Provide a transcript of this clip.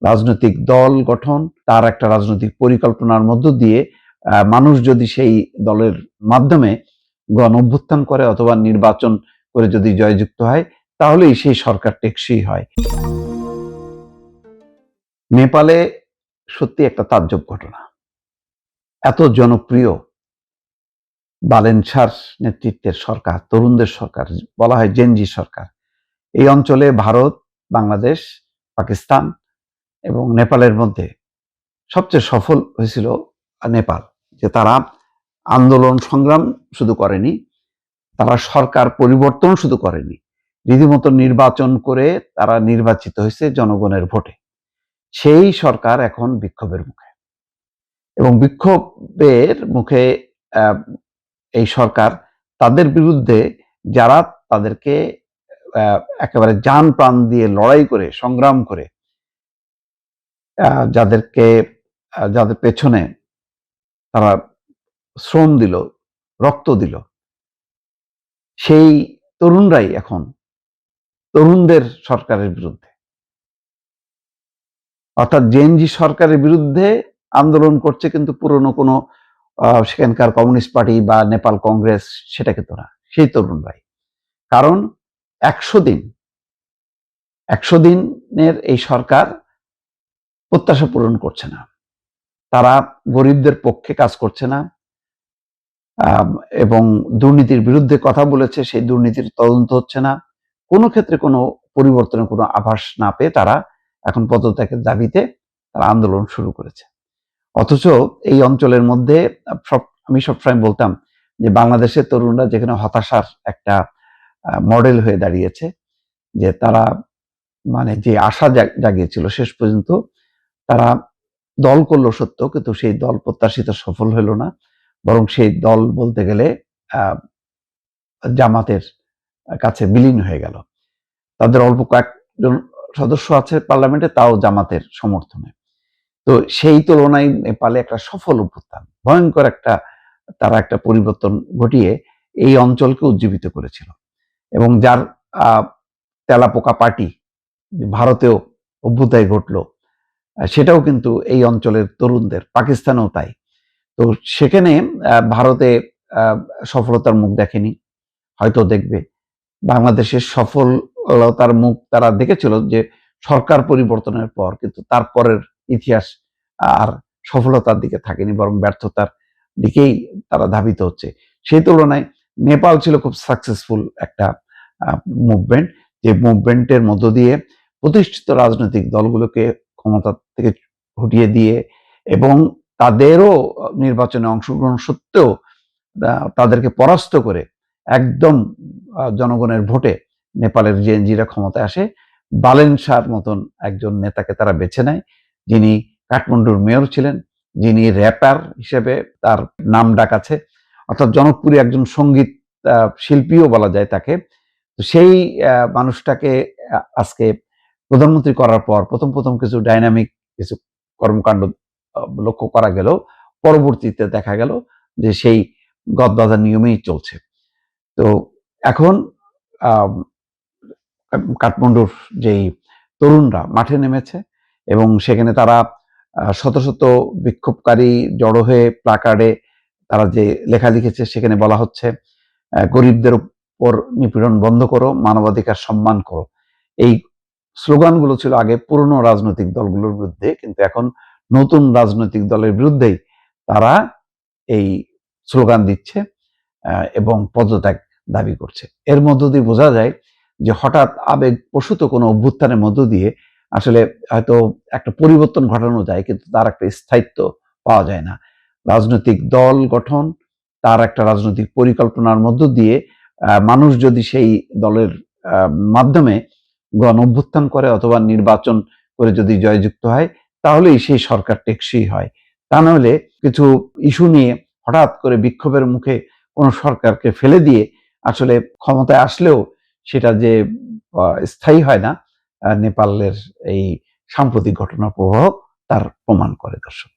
রাজনৈতিক দল গঠন, তার একটা রাজনৈতিক পরিকল্পনার মধ্য দিয়ে মানুষ যদি সেই দলের মাধ্যমে গণ অভ্যুত্থান করে অথবা নির্বাচন করে যদি জয়যুক্ত হয়, তাহলেই সেই সরকার টেকসই হয়। নেপালে সত্যি একটা তাজ্জব ঘটনা। এত জনপ্রিয় বালেন শাহর নেতৃত্বের সরকার, তরুণদের সরকার, বলা হয় জেনজি সরকার। এই অঞ্চলে ভারত, বাংলাদেশ, পাকিস্তান এবং নেপালের মধ্যে সবচেয়ে সফল হয়েছিল নেপাল, যে তারা আন্দোলন সংগ্রাম শুধু করেনি, তারা সরকার পরিবর্তন শুধু করেনি, রীতিমতো নির্বাচন করে তারা নির্বাচিত হয়েছে জনগণের ভোটে। সেই সরকার এখন বিক্ষোভের মুখে, এবং বিক্ষোভের মুখে এই সরকার তাদের বিরুদ্ধে যারা তাদেরকে একেবারে জান প্রাণ দিয়ে লড়াই করে সংগ্রাম করে যাদের পেছনে তারা শ্রম দিল, রক্ত দিল, সেই তরুণরাই এখন তরুণদের সরকারের বিরুদ্ধে, অর্থাৎ জেএনজি সরকারের বিরুদ্ধে আন্দোলন করছে, কিন্তু পুরনো কোনো সেখানকার কমিউনিস্ট পার্টি বা নেপাল কংগ্রেস সেটা কিন্তু না, সেই তরুণরাই। কারণ 100 দিনের এই সরকার প্রত্যাশা পূরণ করছে না, তারা গরিবদের পক্ষে কাজ করছে না, এবং দুর্নীতির বিরুদ্ধে কথা বলেছে, সেই দুর্নীতির তদন্ত হচ্ছে না, কোনো ক্ষেত্রে কোনো পরিবর্তনের কোনো আভাস না পেয়ে তারা এখন পদত্যাগের দাবিতে তারা আন্দোলন শুরু করেছে। অথচ এই অঞ্চলের মধ্যে আমি সবসময় বলতাম যে বাংলাদেশের তরুণরা যেখানে হতাশার একটা মডেল হয়ে দাঁড়িয়েছে, যে তারা মানে যে আশা জাগিয়েছিল, শেষ পর্যন্ত তারা দল করলো সত্য, কিন্তু সেই দল প্রত্যাশিত সফল হলো না, বরং সেই দল বলতে গেলে জামাতের কাছে বিলীন হয়ে গেল। তাদের অল্প কয়েকজন সদস্য আছে পার্লামেন্টে, তাও জামাতের সমর্থনে। তো সেই তুলনায় নেপালে একটা সফল অভ্যুত্থান, ভয়ঙ্কর তারা একটা পরিবর্তন ঘটিয়ে এই অঞ্চলকে উজ্জীবিত করেছিল, এবং যার তেলাপোকা পার্টি ভারতেও অভ্যুদয় ঘটলো, সেটাও কিন্তু এই অঞ্চলের তরুণদের, পাকিস্তানেও তাই। তো সেখানে ভারতে সফলতার মুখ দেখেনি, হয়তো দেখবে। বাংলাদেশের সফলতার মুখ তারা দেখেছিল যে সরকার পরিবর্তনের পর, কিন্তু তারপরের ইতিহাস আর সফলতার দিকে থাকেনি, বরং ব্যর্থতার দিকেই তারা ধাবিত হচ্ছে। সেই তুলনায় নেপাল ছিল খুব সাকসেসফুল একটা মুভমেন্ট, যে মুভমেন্টের মধ্য দিয়ে প্রতিষ্ঠিত রাজনৈতিক দলগুলোকে ক্ষমতা থেকে হটিয়ে দিয়ে, এবং তাদেরও নির্বাচনে অংশগ্রহণ সত্ত্বেও তাদেরকে পরাস্ত করে একদম জনগণের ভোটে নেপালের জেএনজিরা ক্ষমতায় আসে। বালেন শাহর মতন একজন নেতাকে তারা বেছে নেয়, যিনি কাঠমান্ডুর মেয়র ছিলেন, যিনি র্যাপার হিসেবে তার নাম ডাক আছে, অর্থাৎ জনপ্রিয় একজন সঙ্গীত শিল্পীও বলা যায় তাকে। তো সেই মানুষটাকে আজকে প্রধানমন্ত্রী করার পর প্রথম কিছু ডাইনামিক কিছু কর্মকাণ্ড লক্ষ্য করা গেল, পরবর্তীতে দেখা গেল যে সেই গদবাঁধা নিয়মেই চলছে। তো এখন কাঠমান্ডুর যেই তরুণরা মাঠে নেমেছে, এবং সেখানে তারা শত শত বিক্ষোভকারী জড়ো হয়ে প্লাকার্ডে তারা যে লেখা লিখেছে, সেখানে বলা হচ্ছে গরিবদের উপর নিপীড়ন বন্ধ করো, মানবাধিকার সম্মান করো। এই স্লোগানগুলো ছিল আগে পুরনো রাজনৈতিক দলগুলোর বিরুদ্ধে, কিন্তু এখন নতুন রাজনৈতিক দলের বিরুদ্ধেই তারা এই স্লোগান দিচ্ছে এবং পদত্যাগ দাবি করছে। এর মধ্য দিয়ে বোঝা যায় যে হঠাৎ আবেগপ্রসূত কোনো অভ্যুত্থানের মধ্য দিয়ে আসলে হয়তো একটা পরিবর্তন ঘটানো যায়, কিন্তু তার একটা স্থায়িত্ব পাওয়া যায় না। রাজনৈতিক দল গঠন, তার একটা রাজনৈতিক পরিকল্পনার মধ্য দিয়ে মানুষ যদি সেই দলের মাধ্যমে গণ অভ্যুত্থান করে অথবা নির্বাচন করে যদি জয়যুক্ত হয়, তাহলেই সেই সরকার টেকসই হয়। তা নাহলে কিছু ইস্যু নিয়ে হঠাৎ করে বিক্ষোভের মুখে কোনো সরকারকে ফেলে দিয়ে আসলে ক্ষমতায় আসলেও সেটা যে স্থায়ী হয় না, নেপালের এই সাম্প্রতিক ঘটনার প্রবাহ তার প্রমাণ করে। দর্শক।